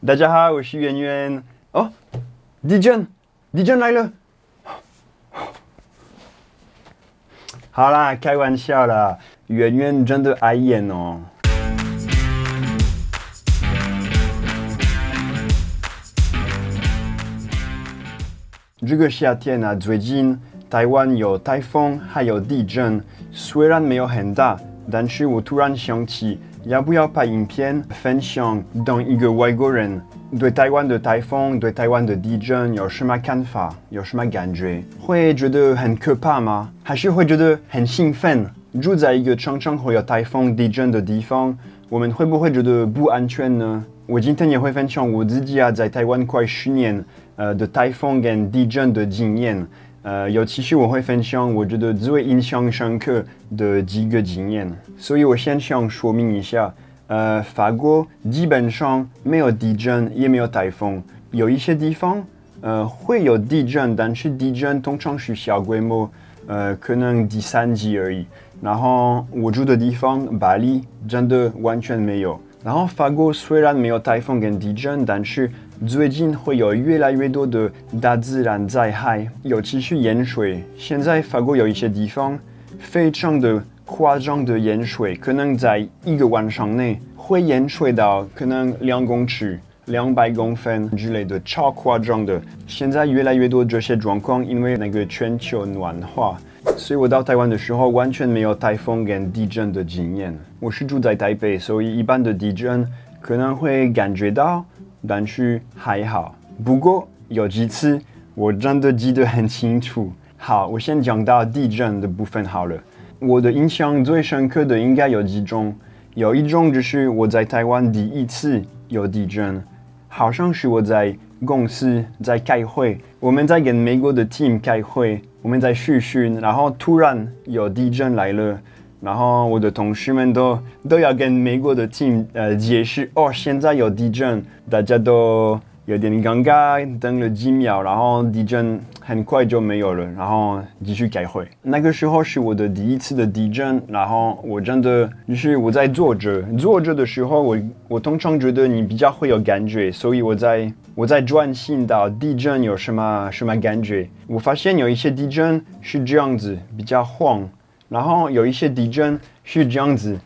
大家好，我是圆圆。哦，地震来了！好啦，开玩笑啦，圆圆真的碍眼哦。这个夏天啊，最近台湾有台风，还有地震，虽然没有很大，但是我突然想起，要不要拍影片分享当一个外国人对台湾的台风、对台湾的地震有什么看法、有什么感觉？会觉得很可怕吗？还是会觉得很兴奋？住在一个常常会有台风、地震的地方，我们会不会觉得不安全呢？我今天也会分享我自己在台湾快10年的台风跟地震的经验。尤其是我会分享我觉得最印象深刻的几个经验，所以我先想说明一下，法国基本上没有地震，也没有台风，有一些地方会有地震，但是地震通常是小规模，可能第3级而已。然后我住的地方巴黎真的完全没有。然后法国虽然没有台风跟地震，但是最近会有越来越多的大自然灾害，尤其是淹水。现在法国有一些地方非常的夸张的淹水，可能在一个晚上内会淹水到可能2公尺、200公分之类的，超夸张的。现在越来越多这些状况，因为那个全球暖化。所以我到台湾的时候完全没有台风跟地震的经验。我是住在台北，所以一般的地震可能会感觉到，但是还好。不过有几次我真的记得很清楚。好，我先讲到地震的部分好了。我的印象最深刻的应该有几种，有一种就是我在台湾第一次有地震，好像是我在公司在开会，我们在跟美国的 team 开会。我们在试训，然后突然有地震来了，然后我的同事们都要跟美国的 team 解释，现在有地震，大家都有点尴尬，等了几秒，然后地震很快就没有了，然后继续开会。那个时候是我的第一次的地震，然后我真的就是我在坐着的时候，我通常觉得你比较会有感觉，所以我在专心到地震有什么感觉。我发现有一些地震是这样子，比较晃，然后有一些地震是这样子，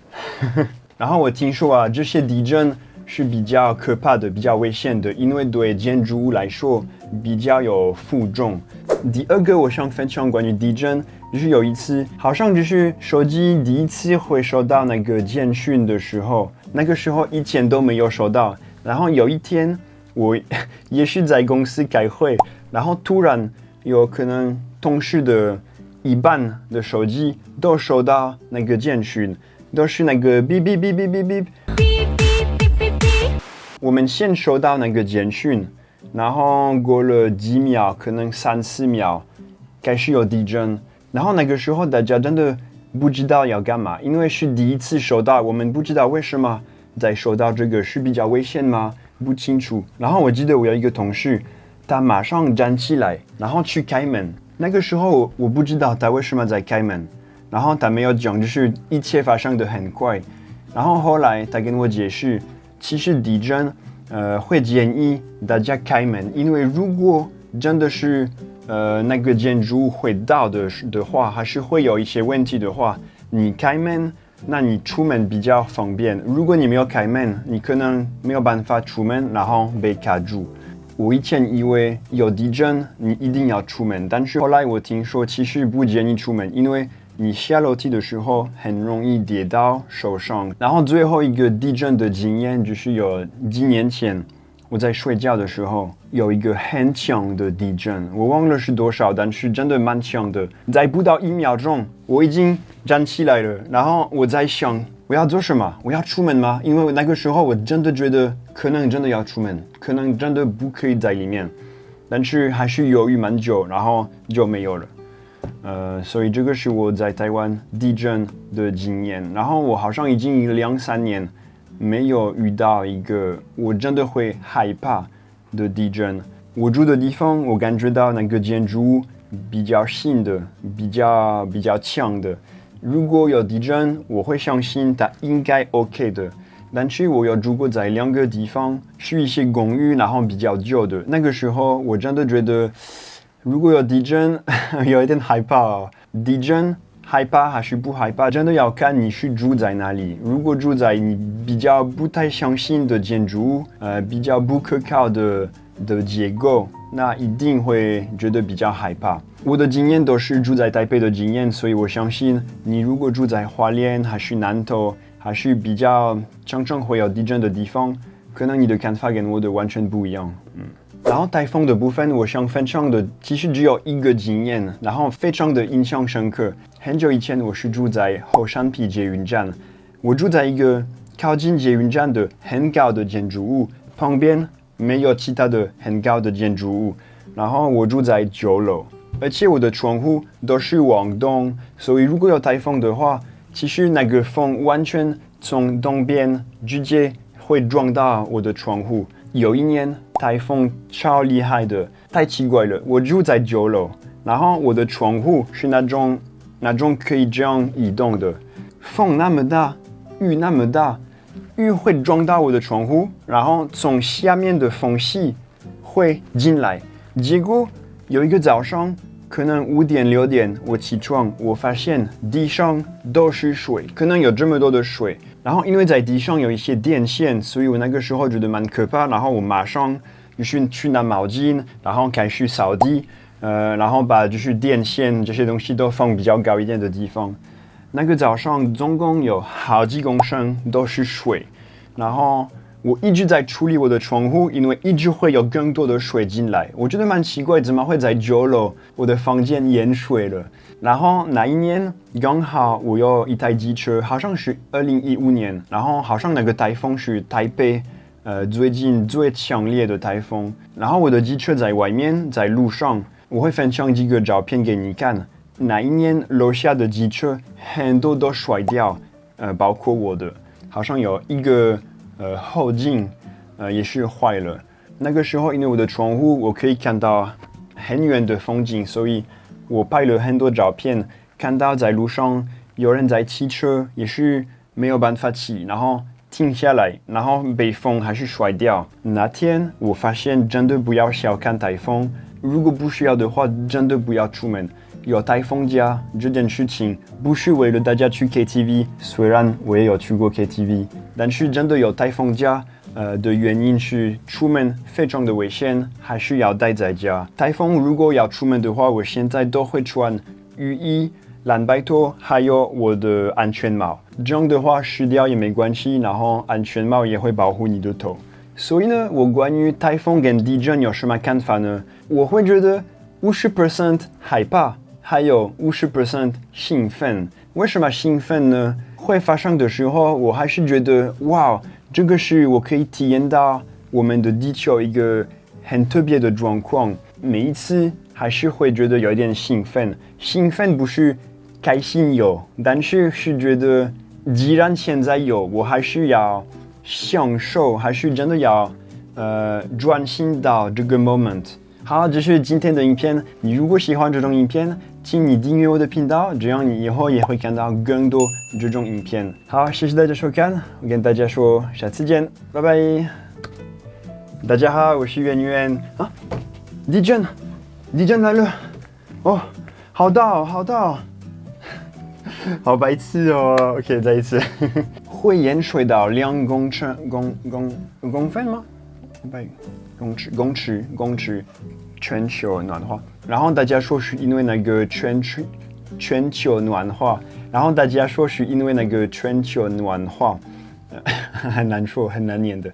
然后我听说这些地震是比较可怕的，比较危险的，因为对建筑物来说比较有负重。第二个我想分享关于地震，就是有一次好像就是手机第一次会收到那个简讯的时候，那个时候以前都没有收到，然后有一天我也是在公司开会，然后突然有可能同事的一半的手机都收到那个简讯，都是那个哔哔哔哔哔哔。我们先收到那个简讯，然后过了几秒，可能3-4秒，开始有地震。然后那个时候大家真的不知道要干嘛，因为是第一次收到，我们不知道为什么在收到这个是比较危险吗？不清楚。然后我记得我有一个同事，他马上站起来，然后去开门。那个时候我不知道他为什么在开门，然后他没有讲，就是一切发生得很快。然后后来他跟我解释，其实地震会建议大家开门，因为如果真的是那个建筑物会倒的话，还是会有一些问题的话，你开门，那你出门比较方便。如果你没有开门，你可能没有办法出门，然后被卡住。我以前以为有地震你一定要出门，但是后来我听说其实不建议出门，因为你下楼梯的时候很容易跌倒受伤。然后最后一个地震的经验就是有几年前我在睡觉的时候有一个很强的地震，我忘了是多少，但是真的蛮强的。在不到1秒钟我已经站起来了，然后我在想我要做什么？我要出门吗？因为那个时候我真的觉得可能真的要出门，可能真的不可以在里面，但是还是犹豫蛮久，然后就没有了。所以这个是我在台湾地震的经验。然后我好像已经2-3年没有遇到一个我真的会害怕的地震。我住的地方，我感觉到那个建筑物比较新的，比较强的。如果有地震，我会相信它应该 OK 的。但是我有住过在两个地方，是一些公寓，然后比较旧的。那个时候我真的觉得，如果有地震，有一点害怕哦。地震害怕还是不害怕，真的要看你是住在哪里。如果住在你比较不太相信的建筑物，比较不可靠的结构，那一定会觉得比较害怕。我的经验都是住在台北的经验，所以我相信你如果住在花莲还是南投，还是比较常常会有地震的地方，可能你的看法跟我的完全不一样。然后台风的部分，我想分享的其实只有一个经验，然后非常的印象深刻。很久以前，我是住在后山埤捷运站，我住在一个靠近捷运站的很高的建筑物，旁边没有其他的很高的建筑物，然后我住在9楼，而且我的窗户都是往东，所以如果有台风的话，其实那个风完全从东边直接会撞到我的窗户。有一年台风超厉害的，太奇怪了。我住在9楼，然后我的窗户是那种可以这样移动的。风那么大，雨那么大，雨会撞到我的窗户，然后从下面的缝隙会进来。结果有一个早上，可能5点6点，我起床，我发现地上都是水，可能有这么多的水。然后因为在地上有一些电线，所以我那个时候觉得蛮可怕。然后我马上就是去拿毛巾，然后开始扫地，然后把就是电线这些东西都放比较高一点的地方。那个早上总共有好几公升都是水，然后我一直在处理我的窗户，因为一直会有更多的水进来。我觉得蛮奇怪，怎么会在9楼我的房间淹水了？然后那一年刚好我有一台机车，好像是2015年，然后好像那个台风是台北最近最强烈的台风。然后我的机车在外面，在路上，我会分享几个照片给你看。那一年楼下的机车很多都摔掉，包括我的，好像有一个后镜也是坏了。那个时候因为我的窗户我可以看到很远的风景，所以我拍了很多照片，看到在路上有人在骑车，也是没有办法骑，然后停下来，然后被风还是摔掉。那天我发现真的不要小看台风，如果不需要的话，真的不要出门。有台风假这件事情不是为了大家去 KTV， 虽然我也有去过 KTV， 但是真的有台风假的原因是出门非常的危险，还是要待在家。台风如果要出门的话，我现在都会穿雨衣、蓝白拖，还有我的安全帽。这样的话湿掉也没关系，然后安全帽也会保护你的头。所以呢，我关于台风跟地震有什么看法呢？我会觉得50% 害怕，还有50% 兴奋。为什么兴奋呢？会发生的时候，我还是觉得哇，这个是我可以体验到我们的地球一个很特别的状况。每一次还是会觉得有点兴奋。兴奋不是开心有，但是是觉得既然现在有，我还是要享受，还是真的要专心到这个 moment。好，这是今天的影片。你如果喜欢这种影片，请你订阅我的频道，这样你以后也会看到更多这种影片。好，谢谢大家收看，我跟大家说下次见，拜拜。大家好，我是圆圆啊，地震来了，哦，好大哦，好大哦，好白痴哦。OK， 再一次，会淹水到2公分吗？公尺，全球暖化。然后大家说是因为那个全球暖化，然后大家说是因为那个全球暖化，很难说，很难念的。